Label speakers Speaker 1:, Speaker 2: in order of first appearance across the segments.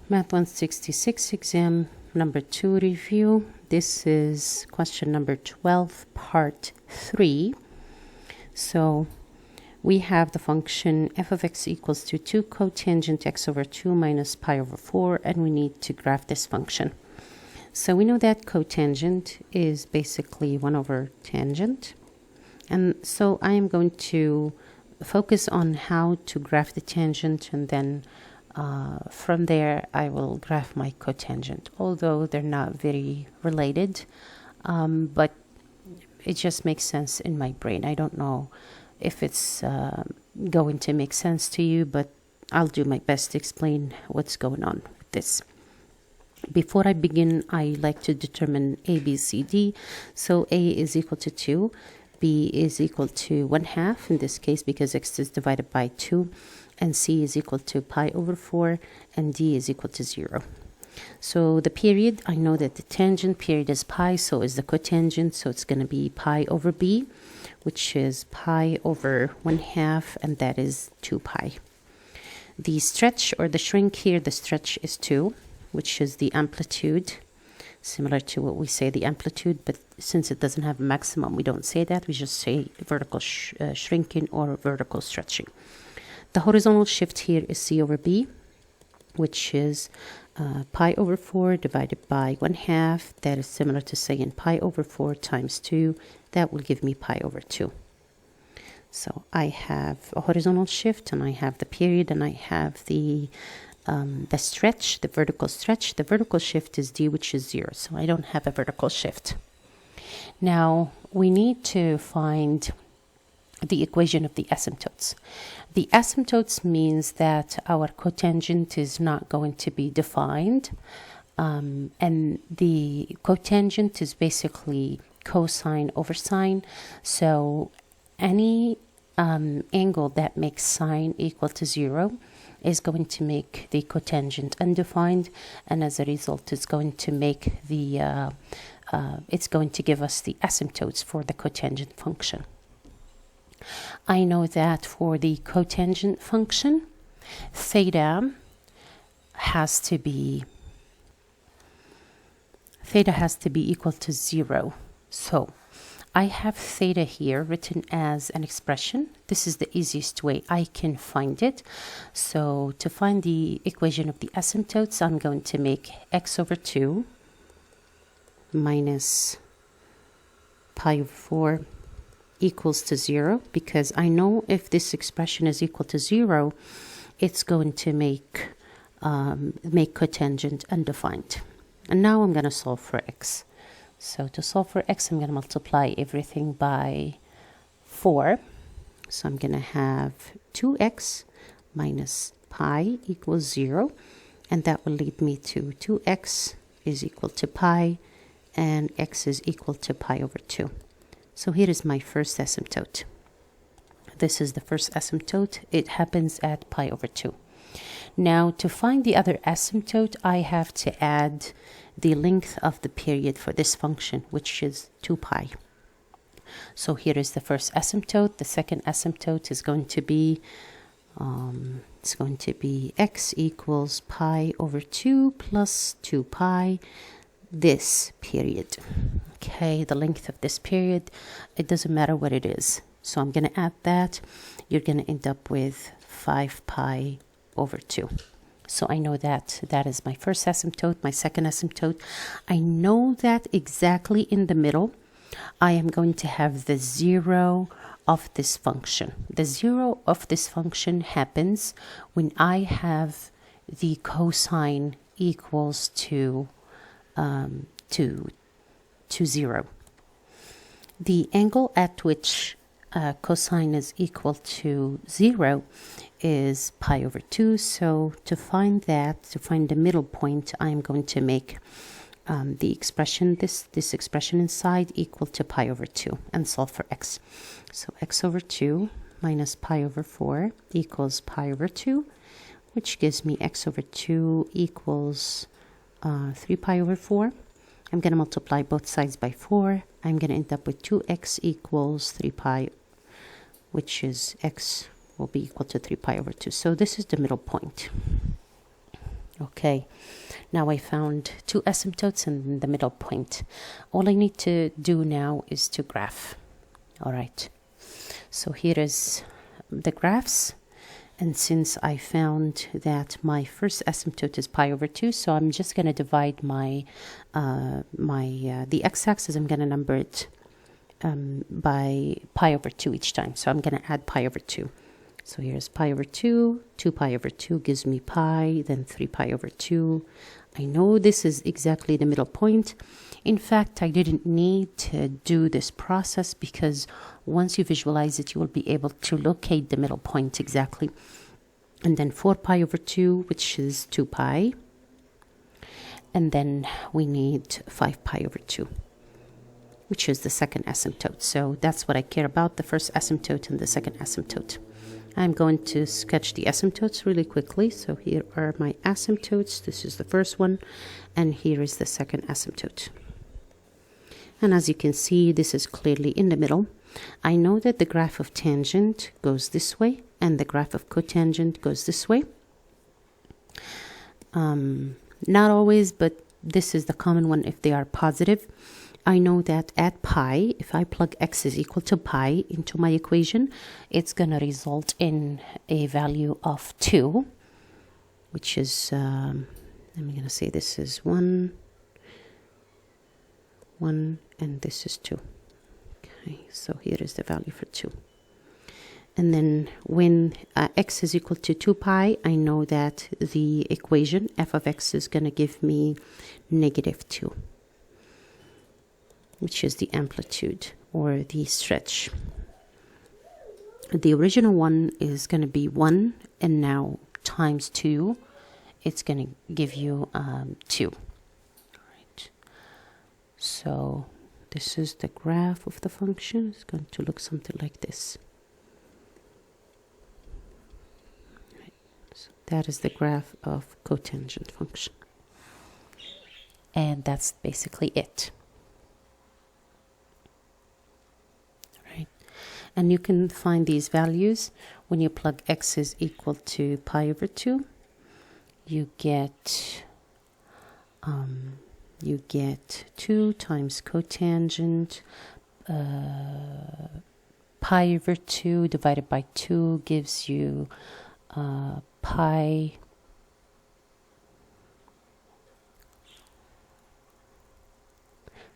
Speaker 1: MAT166 exam number 2 review. This is question number 12, part 3. So we have the function f of x equals to 2 cotangent x over 2 minus pi over 4, and we need to graph this function. So we know that cotangent is basically 1 over tangent. And so I am going to focus on how to graph the tangent, and then from there I will graph my cotangent, although they're not very related, but it just makes sense in my brain. I don't know if it's going to make sense to you, but I'll do my best to explain what's going on with this. Before I begin, I like to determine a, b, c, d. So a is equal to 2, b is equal to 1/2 in this case because x is divided by 2, and c is equal to pi over 4, and d is equal to 0. So the period, I know that the tangent period is pi, so is the cotangent, so it's going to be pi over b, which is pi over 1/2, and that is 2 pi. The stretch or the shrink here, the stretch is 2, which is the amplitude, similar to what we say the amplitude, but since it doesn't have a maximum, we don't say that. We just say vertical shrinking or vertical stretching. The horizontal shift here is c over b, which is pi over 4 divided by 1/2. That is similar to saying pi over 4 times 2. That will give me pi over 2. So I have a horizontal shift, and I have the period, and I have the stretch, the vertical stretch. The vertical shift is d, which is 0. So I don't have a vertical shift. Now we need to find the equation of the asymptotes. The asymptotes means that our cotangent is not going to be defined, and the cotangent is basically cosine over sine. So any angle that makes sine equal to 0 is going to make the cotangent undefined, and as a result it's going to make the it's going to give us the asymptotes for the cotangent function. I know that for the cotangent function, theta has to be equal to 0. So I have theta here written as an expression. This is the easiest way I can find it. So to find the equation of the asymptotes, I'm going to make x over 2 minus pi over 4 equals to 0, because I know if this expression is equal to 0, it's going to make cotangent undefined. And now I'm going to solve for x. So to solve for x, I'm going to multiply everything by 4. So I'm going to have 2x minus pi equals 0, and that will lead me to 2x is equal to pi, and x is equal to pi over 2. So here is my first asymptote. This is the first asymptote. It happens at pi over 2. Now to find the other asymptote, I have to add the length of the period for this function, which is 2 pi. So here is the first asymptote. The second asymptote is going to be x equals pi over 2 plus 2 pi, this period. Okay, the length of this period, it doesn't matter what it is. So I'm going to add that. You're going to end up with 5 pi over 2. So I know that that is my first asymptote. My second asymptote, I know that exactly in the middle, I am going to have the 0 of this function. The 0 of this function happens when I have the cosine equals to 0. The angle at which cosine is equal to 0 is pi over 2. So to find that, to find the middle point, I am going to make the expression, this expression inside equal to pi over 2, and solve for x. So x over 2 minus pi over 4 equals pi over 2, which gives me x over 2 equals 3 pi over 4. I'm going to multiply both sides by 4. I'm going to end up with 2x equals 3 pi, which is x will be equal to 3 pi over 2. So this is the middle point. Okay, now I found two asymptotes and the middle point. All I need to do now is to graph. All right, so here is the graphs. And since I found that my first asymptote is pi over 2, so I'm just going to divide my the x-axis. I'm going to number it by pi over 2 each time. So I'm going to add pi over 2. So here's pi over 2, 2 pi over 2 gives me pi, then 3 pi over 2. I know this is exactly the middle point. In fact, I didn't need to do this process because once you visualize it, you will be able to locate the middle point exactly. And then 4 pi over 2, which is 2 pi. And then we need 5 pi over 2, which is the second asymptote. So that's what I care about, the first asymptote and the second asymptote. I'm going to sketch the asymptotes really quickly. So here are my asymptotes. This is the first one, and here is the second asymptote. And as you can see, this is clearly in the middle. I know that the graph of tangent goes this way, and the graph of cotangent goes this way. Not always, but this is the common one if they are positive. I know that at pi, if I plug x is equal to pi into my equation, it's going to result in a value of 2, which is, I'm going to say this is 1, and this is 2. Okay, so here is the value for 2. And then when x is equal to 2 pi, I know that the equation f of x is going to give me negative 2. Which is the amplitude or the stretch. The original one is going to be 1, and now times 2, it's going to give you 2. Right. So this is the graph of the function. It's going to look something like this. Right. So that is the graph of cotangent function. And that's basically it. And you can find these values when you plug x is equal to pi over 2. You get 2 times cotangent. Pi over 2 divided by 2 gives you pi.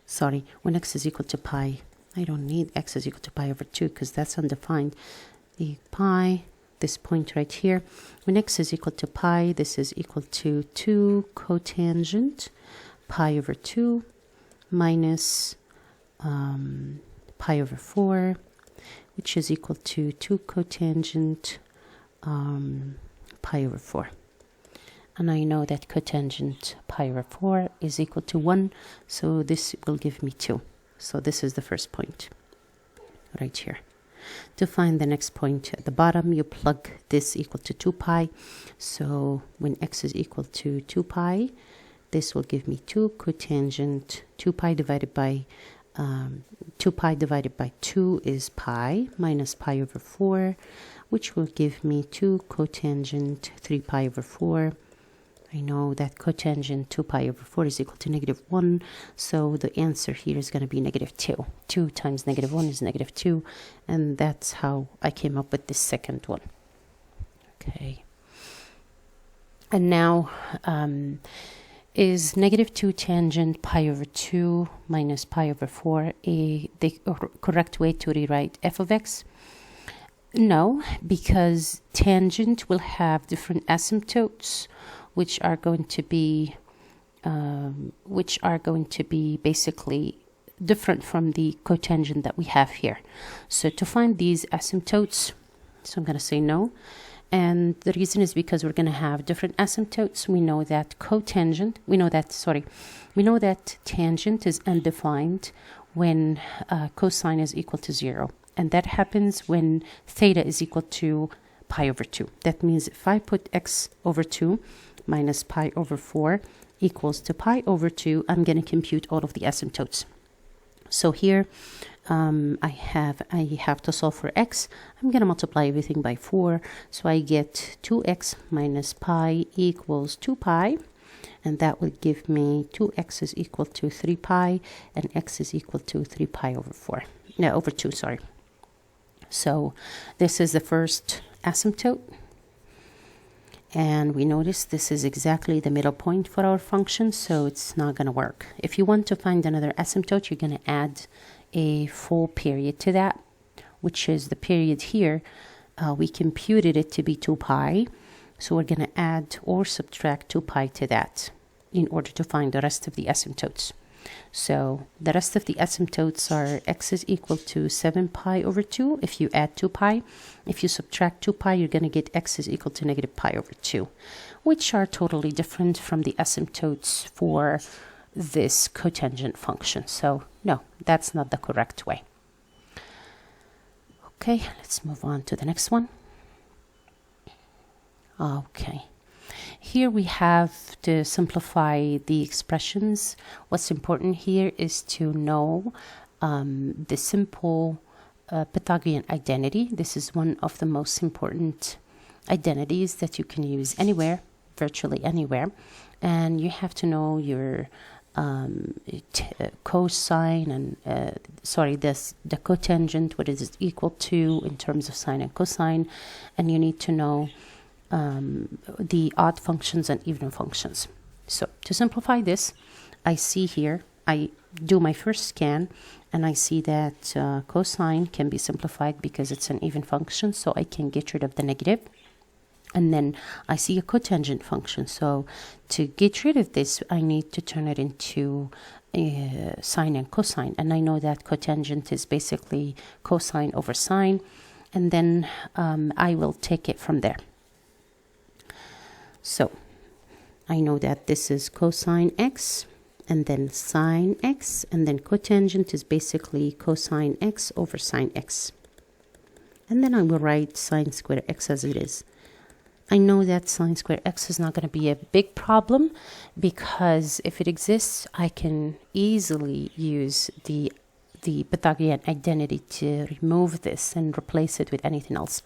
Speaker 1: Sorry, when x is equal to pi. I don't need x is equal to pi over 2 because that's undefined. The pi, this point right here, when x is equal to pi, this is equal to 2 cotangent pi over 2 minus pi over 4, which is equal to 2 cotangent pi over 4. And I know that cotangent pi over 4 is equal to 1, so this will give me 2. So this is the first point right here. To find the next point at the bottom, you plug this equal to 2 pi. So when x is equal to 2 pi, this will give me 2 cotangent 2 pi divided by 2 is pi minus pi over 4, which will give me 2 cotangent 3 pi over 4. I know that cotangent 2 pi over 4 is equal to negative 1, so the answer here is going to be negative 2. 2 times negative 1 is negative 2, and that's how I came up with this second one. Okay. And now, is negative 2 tangent pi over 2 minus pi over 4 the correct way to rewrite f of x? No, because tangent will have different asymptotes, which are going to be basically different from the cotangent that we have here. So to find these asymptotes, so I'm going to say no. And the reason is because we're going to have different asymptotes. We know that tangent is undefined when cosine is equal to 0. And that happens when theta is equal to pi over 2. That means if I put x over 2 minus pi over 4 equals to pi over 2, I'm going to compute all of the asymptotes. So here I have to solve for x. I'm going to multiply everything by 4. So I get 2x minus pi equals 2 pi. And that would give me 2x is equal to 3 pi, and x is equal to 3 pi over 4. No, over 2, sorry. So this is the first asymptote. And we notice this is exactly the middle point for our function, so it's not going to work. If you want to find another asymptote, you're going to add a full period to that, which is the period here. We computed it to be 2 pi. So we're going to add or subtract 2 pi to that in order to find the rest of the asymptotes. So the rest of the asymptotes are x is equal to 7 pi over 2 if you add 2 pi. If you subtract 2 pi, you're going to get x is equal to negative pi over 2, which are totally different from the asymptotes for this cotangent function. So no, that's not the correct way. Okay, let's move on to the next one. Okay, here we have to simplify the expressions. What's important here is to know the simple Pythagorean identity. This is one of the most important identities that you can use anywhere, virtually anywhere. And you have to know your cosine and the cotangent, what is it equal to in terms of sine and cosine, and you need to know the odd functions and even functions. So to simplify this, I see here, I do my first scan, and I see that cosine can be simplified because it's an even function, so I can get rid of the negative. And then I see a cotangent function, so to get rid of this, I need to turn it into sine and cosine, and I know that cotangent is basically cosine over sine, and then I will take it from there. So I know that this is cosine x, and then sine x, and then cotangent is basically cosine x over sine x. And then I will write sine square x as it is. I know that sine square x is not going to be a big problem, because if it exists, I can easily use the Pythagorean identity to remove this and replace it with anything else.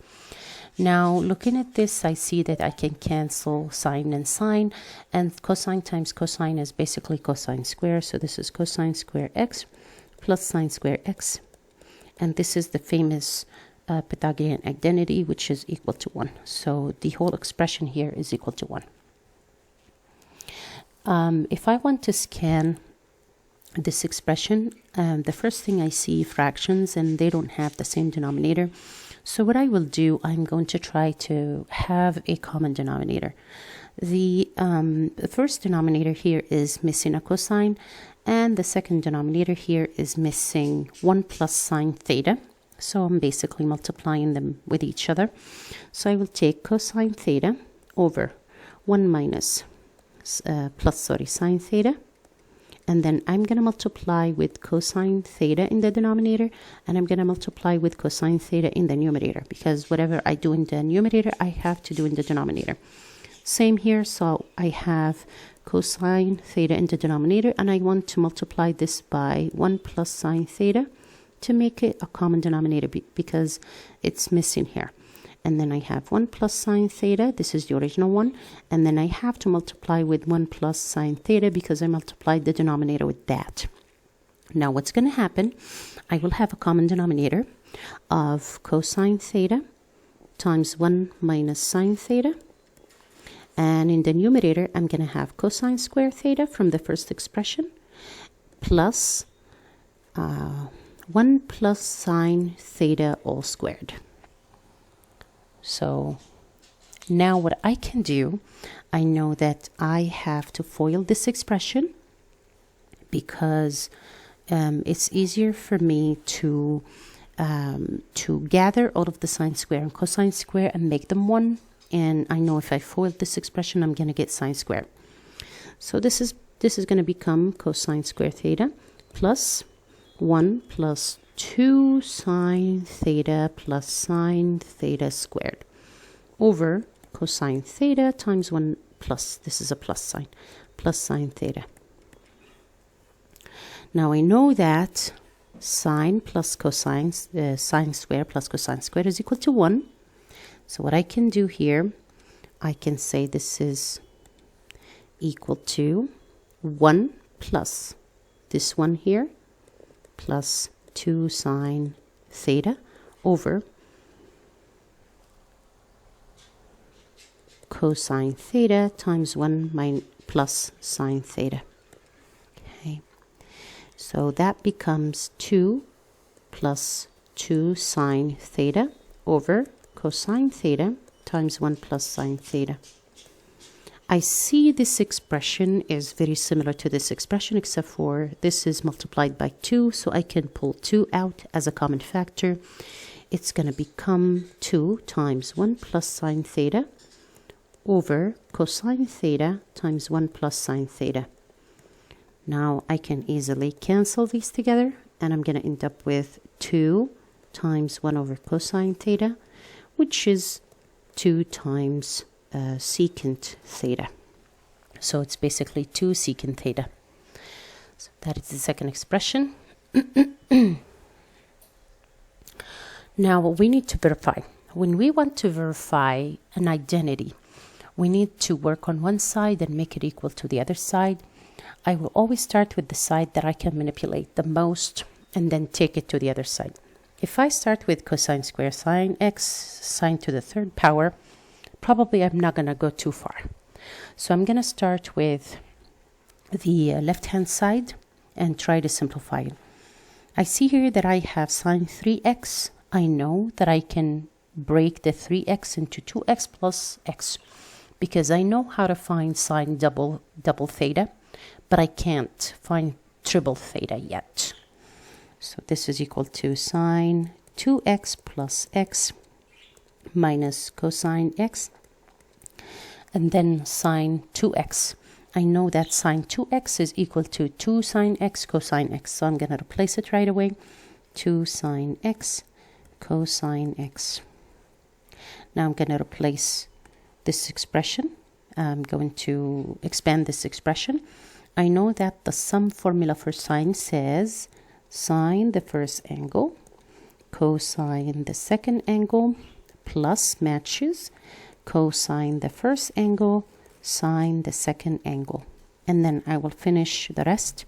Speaker 1: Now, looking at this, I see that I can cancel sine and sine, and cosine times cosine is basically cosine square. So this is cosine square x plus sine square x, and this is the famous Pythagorean identity, which is equal to 1. So the whole expression here is equal to 1. If I want to scan this expression, the first thing I see fractions, and they don't have the same denominator. So what I will do, I'm going to try to have a common denominator. The first denominator here is missing a cosine, and the second denominator here is missing 1 plus sine theta. So I'm basically multiplying them with each other. So I will take cosine theta over 1 minus sine theta. And then I'm going to multiply with cosine theta in the denominator, and I'm going to multiply with cosine theta in the numerator, because whatever I do in the numerator, I have to do in the denominator. Same here, so I have cosine theta in the denominator, and I want to multiply this by 1 plus sine theta to make it a common denominator, because it's missing here. And then I have 1 plus sine theta, this is the original one, and then I have to multiply with 1 plus sine theta because I multiplied the denominator with that. Now what's going to happen, I will have a common denominator of cosine theta times 1 minus sine theta, and in the numerator I'm going to have cosine square theta from the first expression plus 1 plus sine theta all squared. So now what I can do, I know that I have to FOIL this expression, because it's easier for me to gather all of the sine square and cosine square and make them 1. And I know if I FOIL this expression, I'm going to get sine square. So this is going to become cosine square theta plus 1 plus 2 sine theta plus sine theta squared over cosine theta times 1 plus, this is a plus sign, plus sine theta. Now I know that sine plus cosine, sine square plus cosine square is equal to 1. So what I can do here, I can say this is equal to 1 plus this one here plus 2 sine theta over cosine theta times 1 plus sine theta. Okay, so that becomes 2 plus 2 sine theta over cosine theta times 1 plus sine theta. I see this expression is very similar to this expression, except for this is multiplied by 2, so I can pull 2 out as a common factor. It's going to become 2 times 1 plus sine theta over cosine theta times 1 plus sine theta. Now I can easily cancel these together, and I'm going to end up with 2 times 1 over cosine theta, which is 2 times secant theta. So it's basically 2 secant theta. So that is the second expression. Now what we need to verify. When we want to verify an identity, we need to work on one side and make it equal to the other side. I will always start with the side that I can manipulate the most and then take it to the other side. If I start with cosine square sine x sine to the third power, probably I'm not going to go too far. So I'm going to start with the left-hand side and try to simplify it. I see here that I have sine 3x. I know that I can break the 3x into 2x plus x because I know how to find sine double theta, but I can't find triple theta yet. So this is equal to sine 2x plus x minus cosine x, and then sine 2x. I know that sine 2x is equal to 2 sine x cosine x, so I'm going to replace it right away. 2 sine x cosine x. Now I'm going to replace this expression. I'm going to expand this expression. I know that the sum formula for sine says sine the first angle, cosine the second angle, plus matches cosine the first angle, sine the second angle. And then I will finish the rest.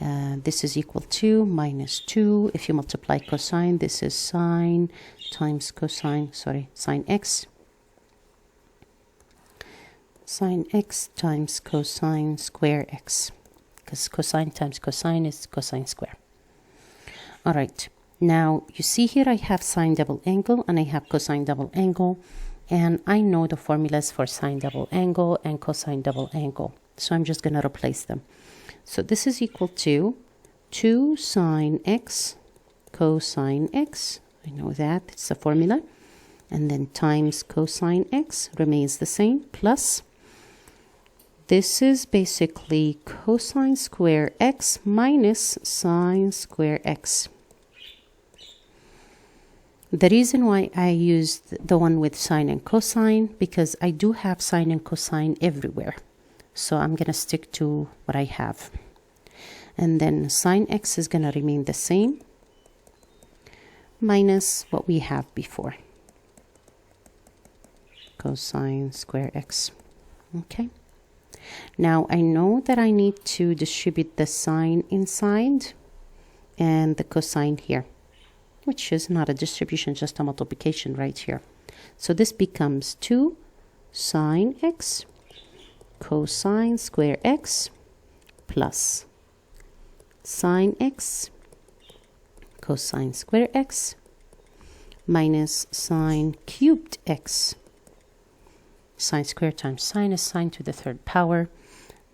Speaker 1: This is equal to minus 2. If you multiply cosine, this is sine times cosine, sine x. Sine x times cosine square x. Because cosine times cosine is cosine square. All right. Now, you see here I have sine double angle and I have cosine double angle. And I know the formulas for sine double angle and cosine double angle. So I'm just going to replace them. So this is equal to 2 sine x cosine x. I know that. It's the formula. And then times cosine x remains the same. Plus, this is basically cosine square x minus sine square x. The reason why I used the one with sine and cosine, because I do have sine and cosine everywhere. So I'm going to stick to what I have. And then sine x is going to remain the same, minus what we have before. Cosine square x. Okay. Now I know that I need to distribute the sine inside and the cosine here, which is not a distribution, just a multiplication right here. So this becomes 2 sine x cosine square x plus sine x cosine square x minus sine cubed x. Sine square times sine is sine to the third power,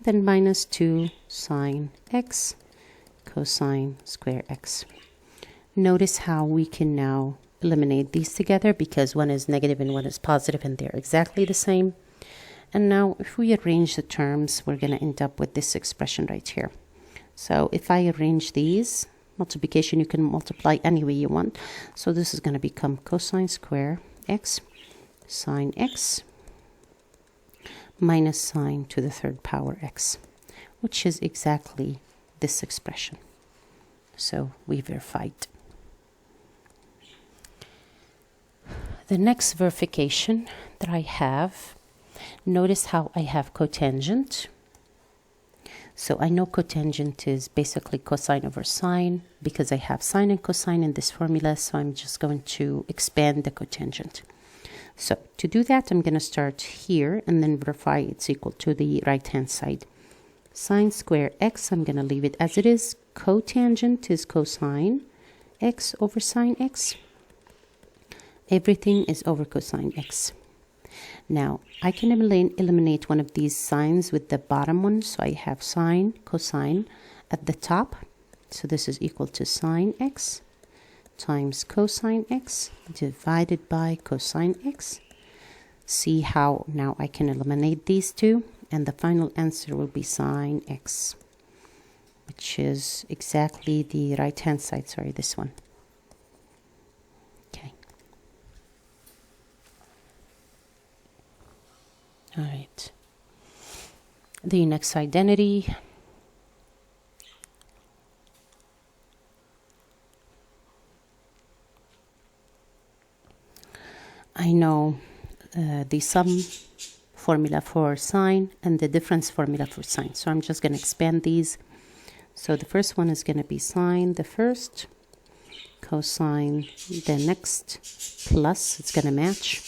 Speaker 1: then minus 2 sine x cosine square x. Notice how we can now eliminate these together because one is negative and one is positive and they're exactly the same. And now if we arrange the terms, we're going to end up with this expression right here. So if I arrange these, multiplication, you can multiply any way you want. So this is going to become cosine square x sine x minus sine to the third power x, which is exactly this expression. So we verified. The next verification that I have, notice how I have cotangent. So I know cotangent is basically cosine over sine because I have sine and cosine in this formula, so I'm just going to expand the cotangent. So to do that, I'm going to start here and then verify it's equal to the right-hand side. Sine square x, I'm going to leave it as it is. Cotangent is cosine x over sine x. Everything is over cosine x. Now, I can eliminate one of these signs with the bottom one. So I have sine, cosine at the top. So this is equal to sine x times cosine x divided by cosine x. See how now I can eliminate these two. And the final answer will be sine x, which is exactly the right-hand side. Sorry, this one. Okay. All right. The next identity. I know the sum formula for sine and the difference formula for sine. So I'm just going to expand these. So the first one is going to be sine the first, cosine the next, plus it's going to match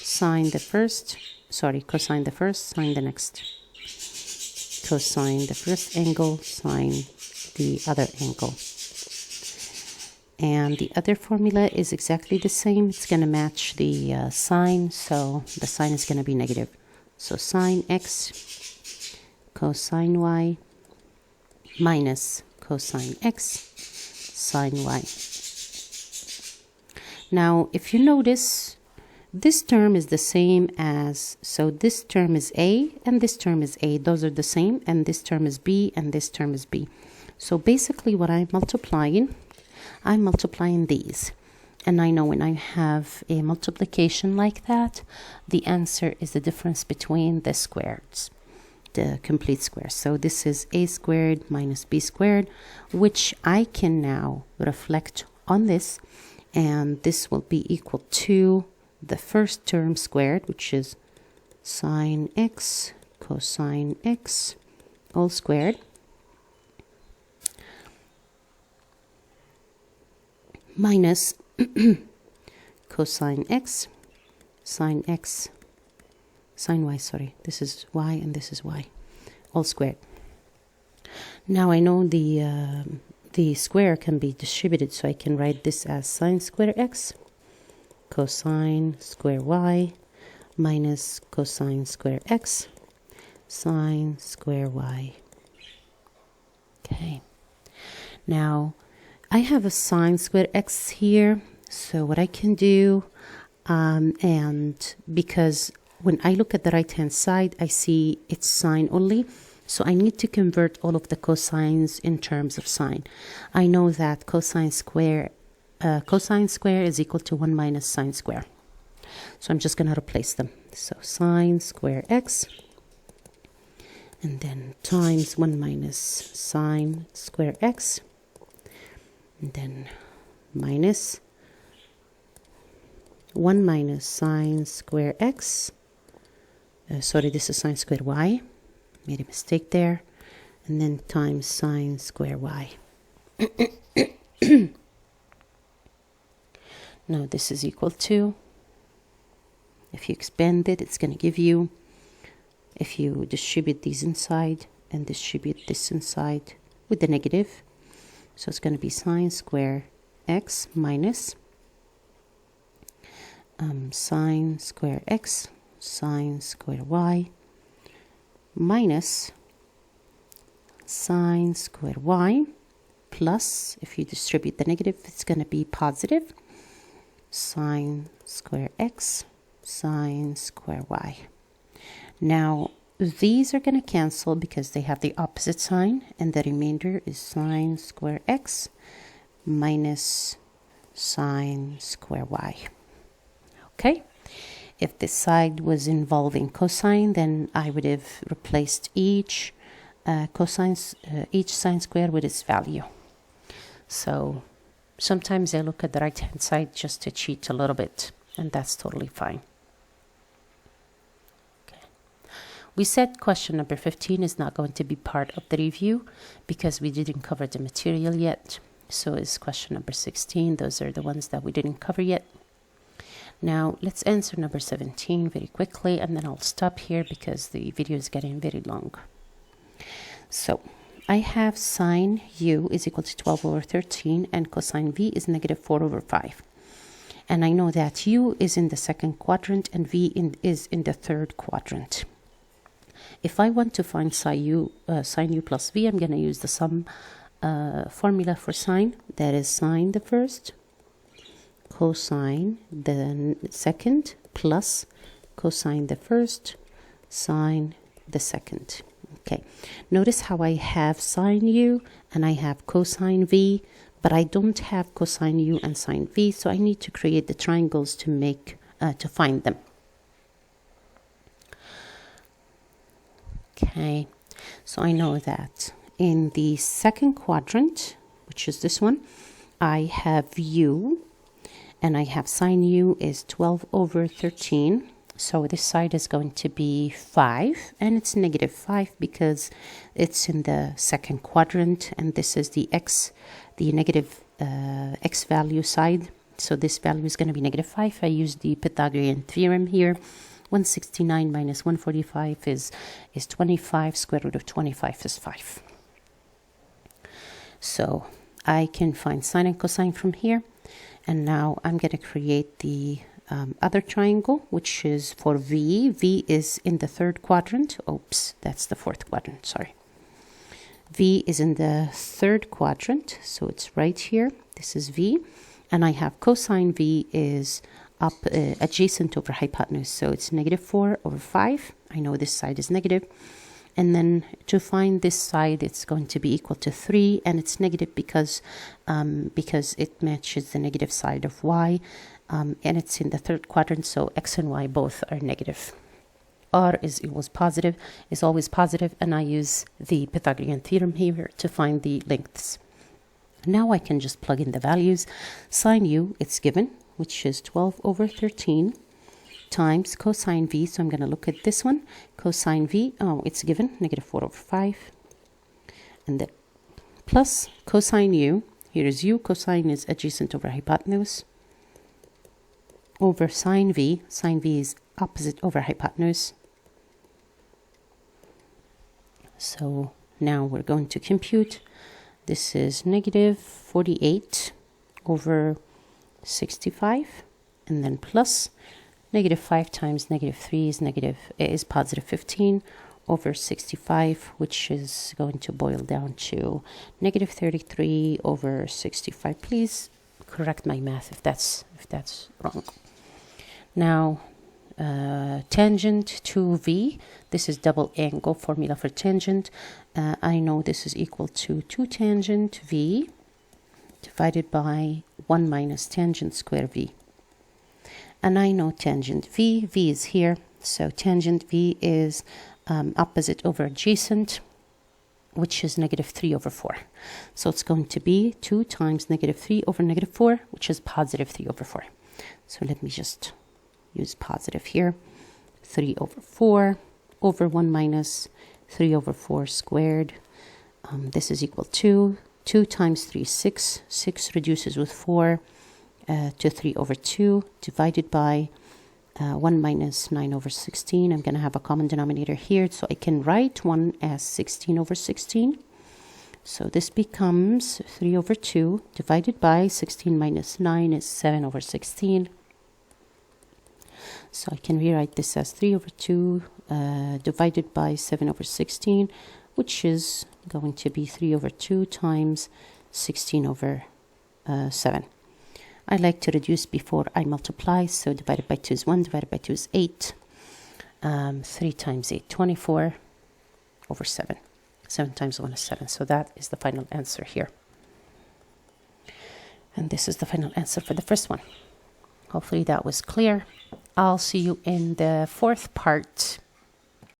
Speaker 1: sine the first, sorry, cosine the first, sine the next, cosine the first angle, sine the other angle. And the other formula is exactly the same. It's going to match the sine, so the sign is going to be negative. So sine x cosine y minus cosine x sine y. Now, if you notice, this term is the same as, so this term is a and this term is a. Those are the same, and this term is b and this term is b. So basically what I'm multiplying these. And I know when I have a multiplication like that, the answer is the difference between the squares, the complete square. So this is a squared minus b squared, which I can now reflect on this. And this will be equal to the first term squared, which is sine x cosine x all squared, minus cosine x, sine y, sorry, this is y and this is y, all squared. Now I know the square can be distributed, so I can write this as sine square x, cosine square y, minus cosine square x, sine square y. Okay, now I have a sine square x here, so what I can do, and because when I look at the right hand side, I see it's sine only, so I need to convert all of the cosines in terms of sine. I know that cosine square is equal to 1 minus sine square, so I'm just going to replace them. So sine square x, and then times 1 minus sine square x, and then minus 1 minus sine square x, sorry, this is sine square y, made a mistake there, and then times sine square y. Now this is equal to, if you expand it, it's going to give you, if you distribute these inside and distribute this inside with the negative, so it's going to be sine square x minus sine square x sine square y minus sine square y plus, if you distribute the negative, it's going to be positive, sine square x sine square y. Now these are going to cancel because they have the opposite sign, and the remainder is sine square x minus sine square y. Okay, if this side was involving cosine, then I would have replaced each sine square with its value. So sometimes I look at the right hand side just to cheat a little bit, and that's totally fine. We said question number 15 is not going to be part of the review because we didn't cover the material yet. So is question number 16. Those are the ones that we didn't cover yet. Now let's answer number 17 very quickly, and then I'll stop here because the video is getting very long. So I have sine u is equal to 12 over 13 and cosine v is negative 4 over 5. And I know that u is in the second quadrant and v is in the third quadrant. If I want to find sine u plus v, I'm going to use the sum formula for sine. That is sine the first, cosine the second, plus cosine the first, sine the second. Okay, notice how I have sine u and I have cosine v, but I don't have cosine u and sine v, so I need to create the triangles to make to find them. Okay, so I know that in the second quadrant, which is this one, I have u and I have sine u is 12 over 13. So this side is going to be 5, and it's negative 5 because it's in the second quadrant, and this is the negative x value side. So this value is going to be negative 5. I use the Pythagorean theorem here. 169 minus 145 is 25. Square root of 25 is 5. So I can find sine and cosine from here. And now I'm going to create the other triangle, which is for v. V is in the third quadrant. Oops, that's the fourth quadrant, sorry. V is in the third quadrant, so it's right here. This is v. And I have cosine v is up adjacent over hypotenuse, so it's negative 4 over 5. I know this side is negative. And then to find this side, it's going to be equal to 3, and it's negative because it matches the negative side of y, and it's in the third quadrant, so x and y both are negative. R is always positive, and I use the Pythagorean theorem here to find the lengths. Now I can just plug in the values. Sine u, it's given, which is 12 over 13. Times cosine v, so I'm going to look at this one. Cosine v, it's given, negative 4 over 5. And then plus cosine u, here is u, cosine is adjacent over hypotenuse, over sine v is opposite over hypotenuse. So now we're going to compute. This is negative 48 over 65, and then plus negative 5 times negative 3 is positive 15 over 65, which is going to boil down to negative 33 over 65. Please correct my math if that's wrong. Now tangent to v, this is double angle formula for tangent. I know this is equal to 2 tangent v divided by 1 minus tangent square v. And I know tangent v is here, so tangent v is opposite over adjacent, which is negative 3 over 4. So it's going to be 2 times negative 3 over negative 4, which is positive 3 over 4. So let me just use positive here. 3 over 4 over 1 minus 3 over 4 squared. This is equal to 2 times 3 is 6. 6 reduces with 4 to 3 over 2 divided by 1 minus 9 over 16. I'm going to have a common denominator here, so I can write 1 as 16 over 16. So this becomes 3 over 2 divided by 16 minus 9 is 7 over 16. So I can rewrite this as 3 over 2 divided by 7 over 16, which is going to be 3 over 2 times 16 over 7. I like to reduce before I multiply, so divided by 2 is 1, divided by 2 is 8. 3 times 8, 24 over 7. 7 times 1 is 7, so that is the final answer here. And this is the final answer for the first one. Hopefully that was clear. I'll see you in the fourth part